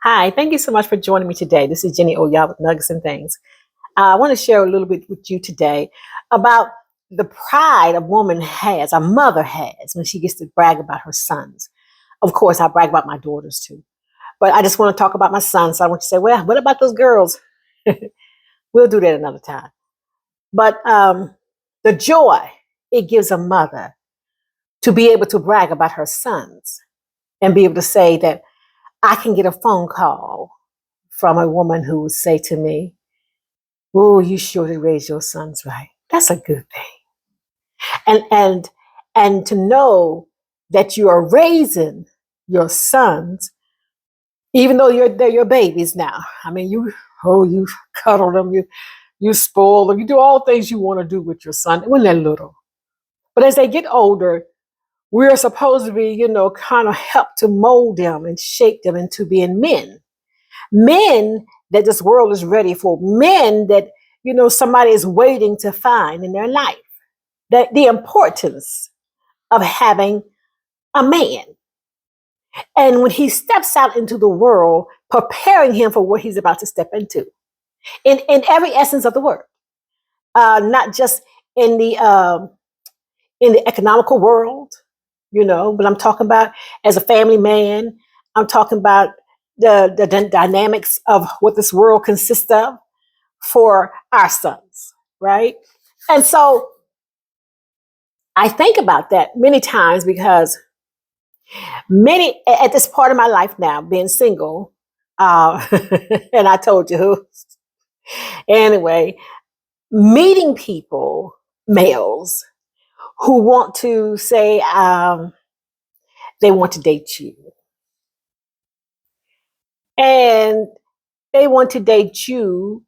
Hi, thank you so much for joining me today. This is Jenny Oya with Nuggets and Things. I want to share a little bit with you today about the pride a woman has, a mother has, when she gets to brag about her sons. Of course, I brag about my daughters too, but I just want to talk about my sons. So I want to say, well, what about those girls? We'll do that another time. But the joy it gives a mother to be able to brag about her sons and be able to say that I can get a phone call from a woman who would say to me, "Oh, you surely raised your sons right." That's a good thing. And to know that you are raising your sons, even though they're your babies now. I mean, you cuddle them, you spoil them, you do all things you want to do with your son when they're little. But as they get older, we're supposed to be, kind of help to mold them and shape them into being men that this world is ready for, men that somebody is waiting to find in their life. That the importance of having a man, and when he steps out into the world, preparing him for what he's about to step into, in every essence of the word, not just in the economical world, but I'm talking about as a family man. I'm talking about the dynamics of what this world consists of for our sons, right? And so I think about that many times because many at this part of my life now, being single, uh, and I told you who. Anyway, meeting people, males, who want to say they want to date you. And they want to date you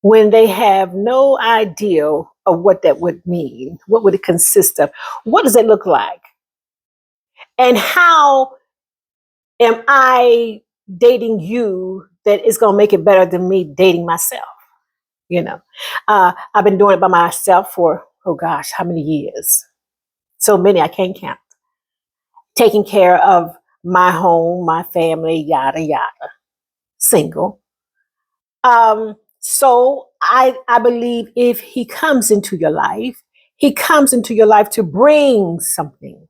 when they have no idea of what that would mean. What would it consist of? What does it look like? And how am I dating you that is going to make it better than me dating myself? I've been doing it by myself for, oh gosh, how many years? So many, I can't count. Taking care of my home, my family, yada, yada, single. So I believe if he comes into your life, he comes into your life to bring something,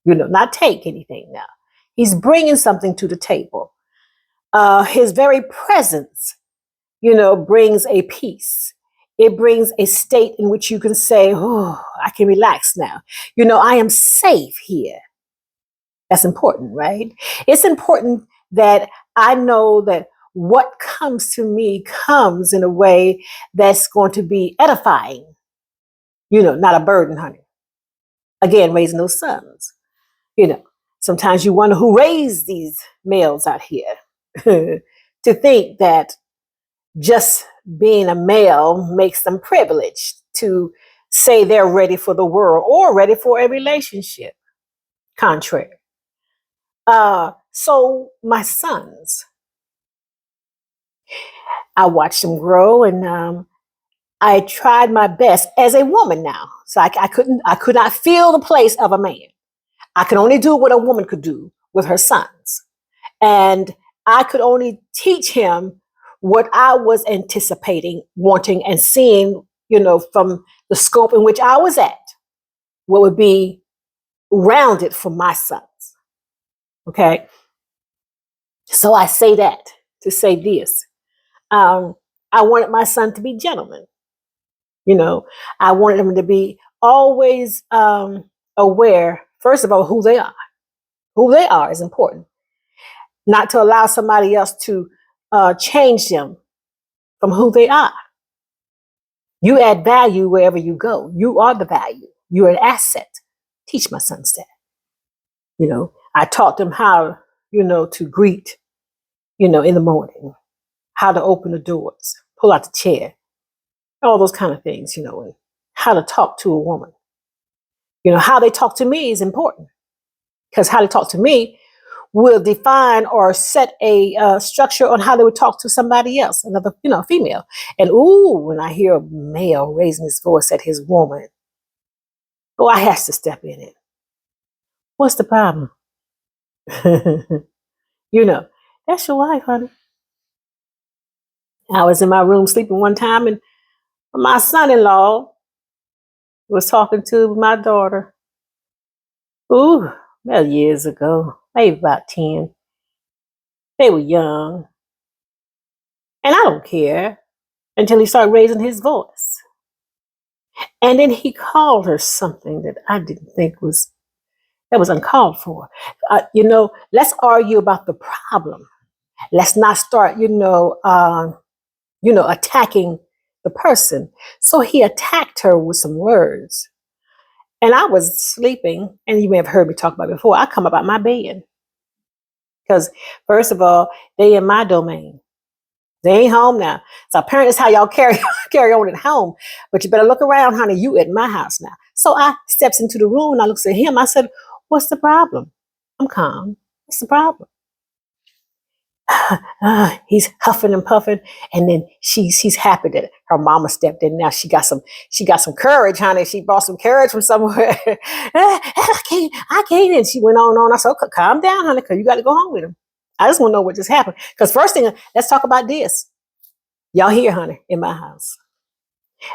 not take anything now. He's bringing something to the table. His very presence, brings a peace. It brings a state in which you can say, oh, I can relax now. I am safe here. That's important, right? It's important that I know that what comes to me comes in a way that's going to be edifying, not a burden, honey. Again, raising those sons, you know. Sometimes you wonder who raised these males out here to think that just being a male makes them privileged to say they're ready for the world or ready for a relationship. Contrary. So my sons, I watched them grow, and I tried my best as a woman now. So I could not feel the place of a man. I could only do what a woman could do with her sons. And I could only teach him what I was anticipating, wanting, and seeing, from the scope in which I was at, what would be rounded for my sons. Okay. So I say that to say this. Um, I wanted my son to be gentlemen. I wanted them to be always aware, first of all, who they are. Who they are is important. Not to allow somebody else to change them from who they are. You add value wherever you go. You are the value. You're an asset. Teach my sons that. I taught them how, to greet, in the morning, how to open the doors, pull out the chair, all those kind of things, and how to talk to a woman. How they talk to me is important because how they talk to me will define or set a structure on how they would talk to somebody else, another, female. And ooh, when I hear a male raising his voice at his woman, oh, I has to step in it. What's the problem? you know, That's your wife, honey. I was in my room sleeping one time, and my son-in-law was talking to my daughter. Ooh, well, years ago, maybe about 10. They were young, and I don't care until he started raising his voice. And then he called her something that I didn't think that was uncalled for. Let's argue about the problem. Let's not start, attacking the person. So he attacked her with some words. And I was sleeping, and you may have heard me talk about it before. I come up out my bed because, first of all, they in my domain. They ain't home now. So apparently that's how y'all carry on at home. But you better look around, honey. You at my house now. So I steps into the room and I looks at him. I said, "What's the problem?" I'm calm. What's the problem? He's huffing and puffing, and then she's happy that her mama stepped in. Now she got some courage, honey. She brought some courage from somewhere. I can't. And she went on and on. I said, "Okay, calm down, honey, because you got to go home with him." I just want to know what just happened. Because first thing, let's talk about this. Y'all here, honey, in my house.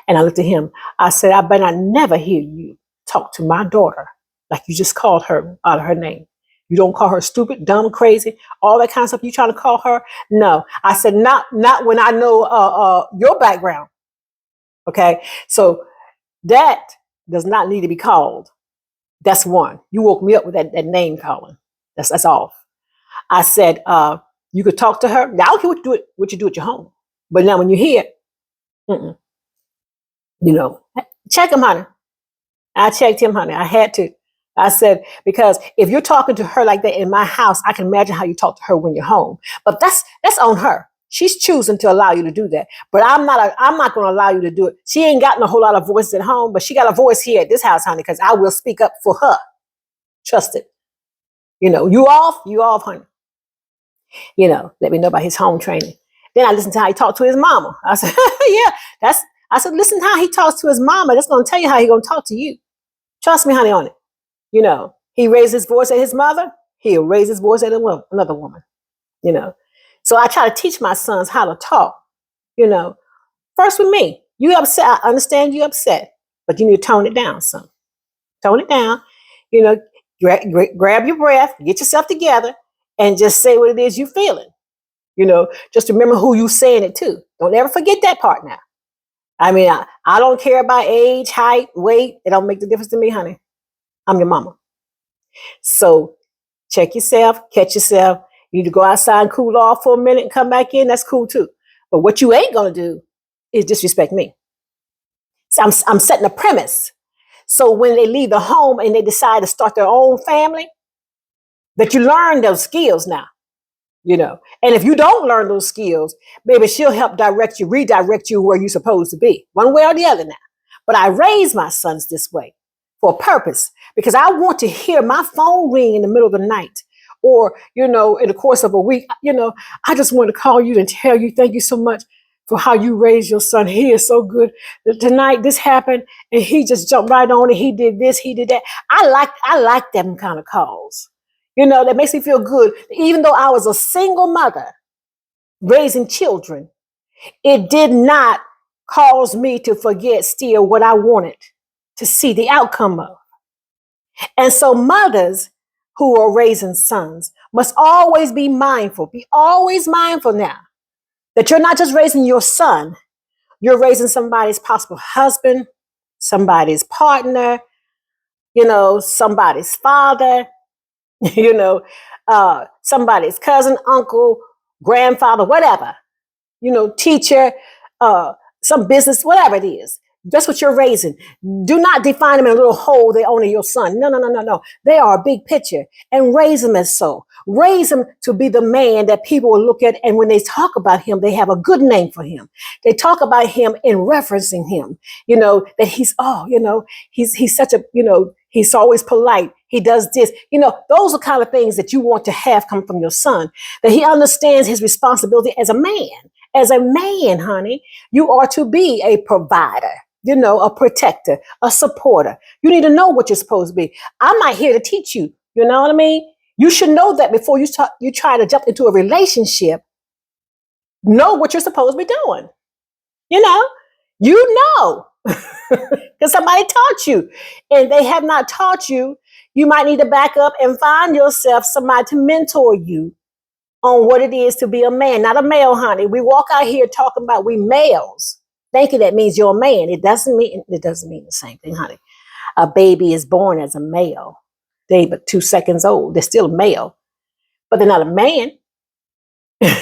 And I looked at him. I said, "I bet I never hear you talk to my daughter like you just called her out of her name. You don't call her stupid, dumb, crazy, all that kind of stuff you trying to call her. No." I said, not when I know your background. Okay. So that does not need to be called. That's one. You woke me up with that name calling. That's off. I said, you could talk to her. Now, I don't care what you do at your home. But now when you're here, mm-mm, check him, honey. I checked him, honey. I had to. I said, because if you're talking to her like that in my house, I can imagine how you talk to her when you're home. But that's on her. She's choosing to allow you to do that. But I'm not going to allow you to do it. She ain't gotten a whole lot of voices at home, but she got a voice here at this house, honey, because I will speak up for her. Trust it. You off, honey. Let me know about his home training. Then I listened to how he talked to his mama. I said, yeah, I said, listen to how he talks to his mama. That's going to tell you how he's going to talk to you. Trust me, honey, on it. He raised his voice at his mother. He'll raise his voice at another woman. So I try to teach my sons how to talk. First with me. You upset. I understand you upset, but you need to tone it down, son. Tone it down. Grab your breath, get yourself together, and just say what it is you're feeling. Just remember who you saying it to. Don't ever forget that part now. I mean, I don't care about age, height, weight. It don't make the difference to me, honey. I'm your mama. So check yourself, catch yourself. You need to go outside and cool off for a minute and come back in. That's cool too. But what you ain't going to do is disrespect me. So I'm setting a premise. So when they leave the home and they decide to start their own family, that you learn those skills now. And if you don't learn those skills, maybe she'll help redirect you where you're supposed to be, one way or the other now. But I raise my sons this way for a purpose, because I want to hear my phone ring in the middle of the night, or, in the course of a week. I just want to call you and tell you, thank you so much for how you raised your son. He is so good. Tonight this happened and he just jumped right on it. He did this, he did that. I like them kind of calls. That makes me feel good. Even though I was a single mother raising children, it did not cause me to forget still what I wanted to see the outcome of. And so mothers who are raising sons must always be always mindful now that you're not just raising your son, you're raising somebody's possible husband, somebody's partner, somebody's father, somebody's cousin, uncle, grandfather, whatever, teacher, some business, whatever it is. That's what you're raising. Do not define them in a little hole they own in your son. No. They are a big picture, and raise them as so. Raise them to be the man that people will look at, and when they talk about him, they have a good name for him. They talk about him in referencing him. That he's such a, he's always polite. He does this. Those are kind of things that you want to have come from your son, that he understands his responsibility as a man. As a man, honey, you are to be a provider, a protector, a supporter. You need to know what you're supposed to be. I'm not here to teach you. You know what I mean? You should know that before you try to jump into a relationship. Know what you're supposed to be doing. You know, you know, because somebody taught you, and they have not taught you. You might need to back up and find yourself somebody to mentor you on what it is to be a man, not a male, honey. We walk out here talking about we males, thinking that means you're a man. It doesn't mean the same thing, honey. A baby is born as a male. They but 2 seconds old. They're still a male, but they're not a man.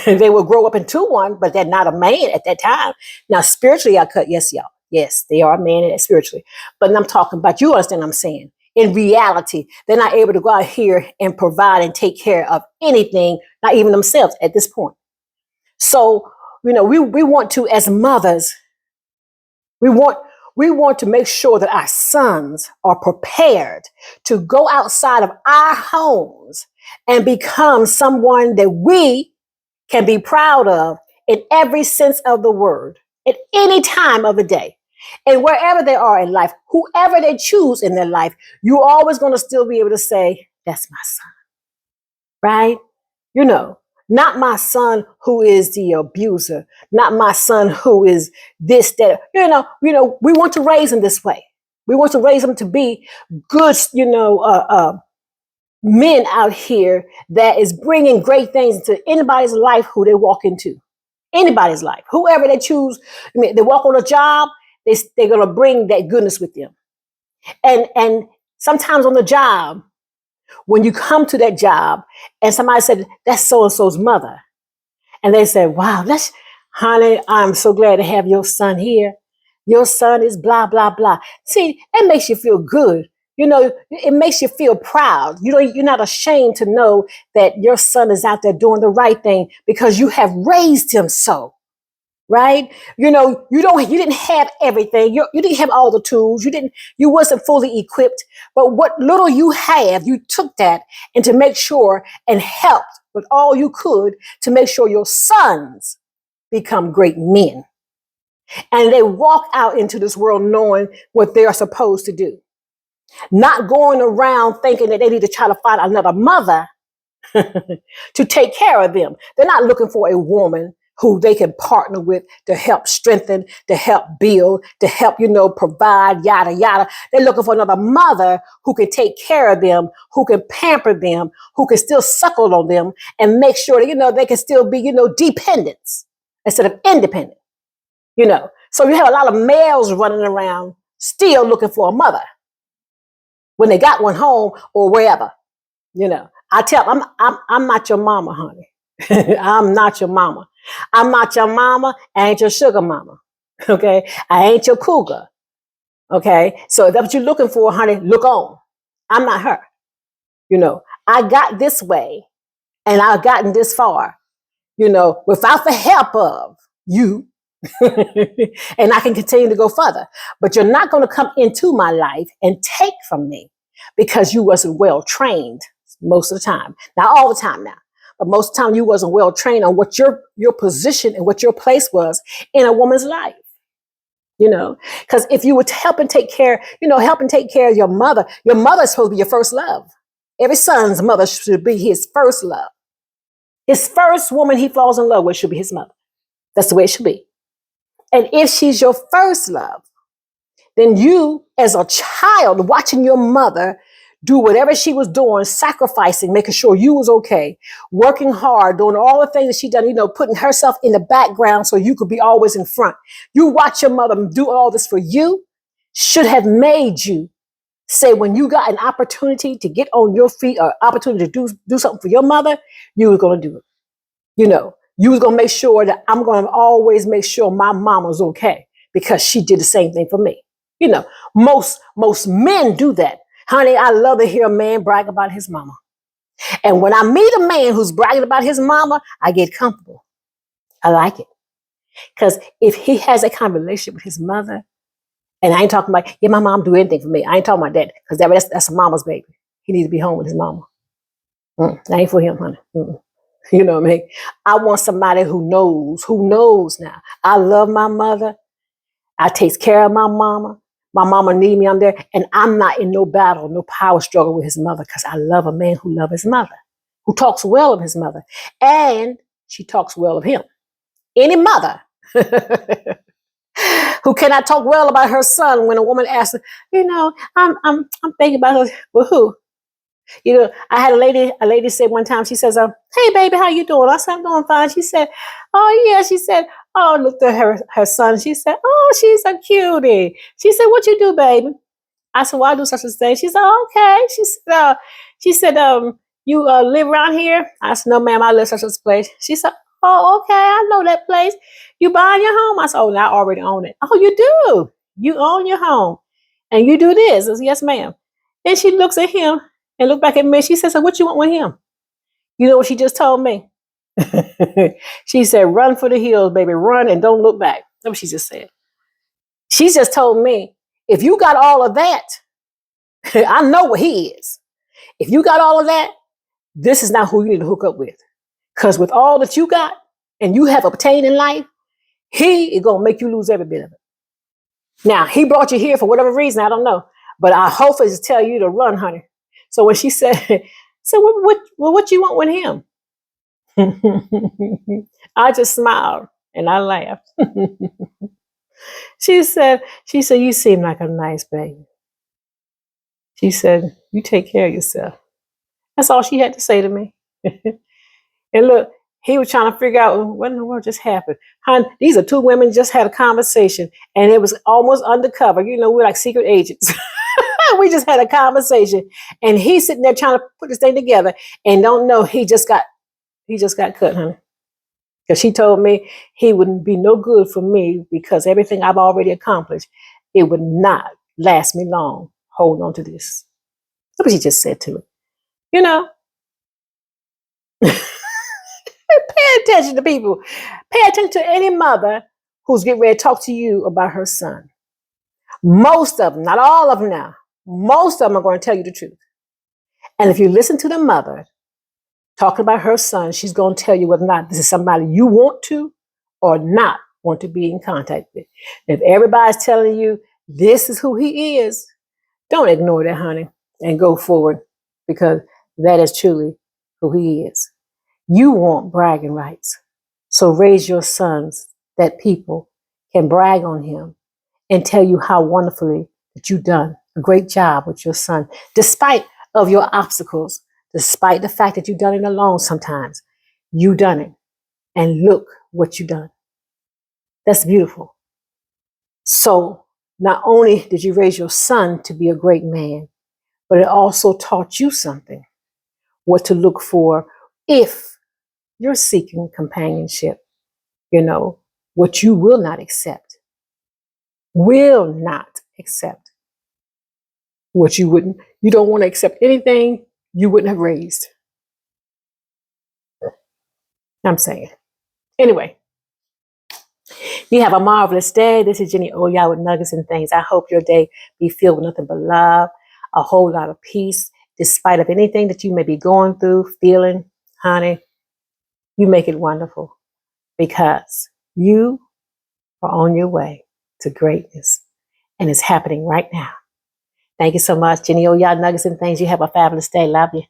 They will grow up into one, but they're not a man at that time. Now, spiritually, yes, y'all. Yes, they are a man spiritually. But I'm talking about, you understand what I'm saying? In reality, they're not able to go out here and provide and take care of anything, not even themselves at this point. So, we want to, as mothers, we want to make sure that our sons are prepared to go outside of our homes and become someone that we can be proud of in every sense of the word, at any time of the day. And wherever they are in life, whoever they choose in their life, you're always going to still be able to say, that's my son, right? Not my son who is the abuser, not my son who is this, that, we want to raise them this way. We want to raise them to be good, men out here that is bringing great things into anybody's life who they walk into. Anybody's life, whoever they choose. They walk on a job, they're going to bring that goodness with them. And sometimes on the job, when you come to that job and somebody said, that's so-and-so's mother. And they said, wow, honey, I'm so glad to have your son here. Your son is blah, blah, blah. See, it makes you feel good. It makes you feel proud. You're not ashamed to know that your son is out there doing the right thing because you have raised him so, right? You didn't have everything. You didn't have all the tools. You wasn't fully equipped, but what little you have, you took that and to make sure and helped with all you could to make sure your sons become great men. And they walk out into this world knowing what they are supposed to do. Not going around thinking that they need to try to find another mother to take care of them. They're not looking for a woman who they can partner with to help strengthen, to help build, to help, provide, yada, yada. They're looking for another mother who can take care of them, who can pamper them, who can still suckle on them and make sure that, they can still be, dependents instead of independent, So you have a lot of males running around still looking for a mother when they got one home or wherever, I tell them, I'm not your mama, honey. I'm not your mama. I'm not your mama. I ain't your sugar mama. Okay. I ain't your cougar. Okay. So if that's what you're looking for, honey, look on. I'm not her. I got this way and I've gotten this far, without the help of you. And I can continue to go further, but you're not going to come into my life and take from me because you wasn't well trained most of the time. Not all the time now, but most of the time you wasn't well trained on what your position and what your place was in a woman's life. Because if you would help and take care of your mother is supposed to be your first love. Every son's mother should be his first love. His first woman he falls in love with should be his mother. That's the way it should be. And if she's your first love, then you, as a child, watching your mother do whatever she was doing, sacrificing, making sure you was okay, working hard, doing all the things that she done, putting herself in the background so you could be always in front. You watch your mother do all this for you, should have made you say when you got an opportunity to get on your feet or opportunity to do something for your mother, you were going to do it. You was going to make sure that I'm going to always make sure my mama's okay because she did the same thing for me. Most men do that. Honey, I love to hear a man brag about his mama. And when I meet a man who's bragging about his mama, I get comfortable. I like it. Because if he has that kind of relationship with his mother, and I ain't talking about, yeah, my mom do anything for me. I ain't talking about that because that's a mama's baby. He needs to be home with his mama. That ain't for him, honey. You know what I mean? I want somebody who knows now. I love my mother. I take care of my mama. My mama need me, I'm there. And I'm not in no battle, no power struggle with his mother because I love a man who loves his mother. who talks well of his mother, and she talks well of him. Any mother who cannot talk well about her son when a woman asks her, I'm thinking about her. Well, who? I had a lady said one time, she says, hey baby, how you doing? I said, I'm doing fine. She said, oh yeah. She said, oh, looked at her son. She said, oh, she's a cutie. She said, what you do, baby? I said, well, I do such a thing. She said, oh, okay. She said, you live around here? I said, no, ma'am, I live such a place. She said, oh, okay, I know that place. You buying your home? I said, oh, I already own it. Oh, you do? You own your home. And you do this? I said, yes, ma'am. Then she looks at him and look back at me. She says, so what you want with him? You know what she just told me? She said, run for the hills, baby. Run and don't look back. That's what she just said. She just told me, if you got all of that, I know what he is. If you got all of that, this is not who you need to hook up with. Because with all that you got and you have obtained in life, he is going to make you lose every bit of it. Now, he brought you here for whatever reason, I don't know. But I hope is to tell you to run, honey. So when she said, so what you want with him? I just smiled and I laughed. She said, you seem like a nice baby. She said, you take care of yourself. That's all she had to say to me. And look, he was trying to figure out what in the world just happened. These are two women just had a conversation and it was almost undercover. We're like secret agents. We just had a conversation and he's sitting there trying to put this thing together and don't know he just got cut, honey. Because she told me he wouldn't be no good for me because everything I've already accomplished, it would not last me long. Hold on to this. That's what she just said to me. Pay attention to people. Pay attention to any mother who's getting ready to talk to you about her son. Most of them, not all of them now, most of them are going to tell you the truth. And if you listen to the mother talking about her son, she's going to tell you whether or not this is somebody you want to or not want to be in contact with. If everybody's telling you this is who he is, don't ignore that, honey, and go forward because that is truly who he is. You want bragging rights. So raise your sons that people can brag on him and tell you how wonderfully that you've done a great job with your son, despite of your obstacles, despite the fact that you've done it alone sometimes. You've done it. And look what you've done. That's beautiful. So not only did you raise your son to be a great man, but it also taught you something, what to look for if you're seeking companionship, what you will not accept. Will not accept. What you don't want to accept anything you wouldn't have raised. I'm saying. Anyway, you have a marvelous day. This is Jenny Oya with Nuggets and Things. I hope your day be filled with nothing but love, a whole lot of peace, despite of anything that you may be going through, feeling, honey. You make it wonderful because you are on your way to greatness and it's happening right now. Thank you so much, Jenny Oya, Nuggets and Things. You have a fabulous day. Love you.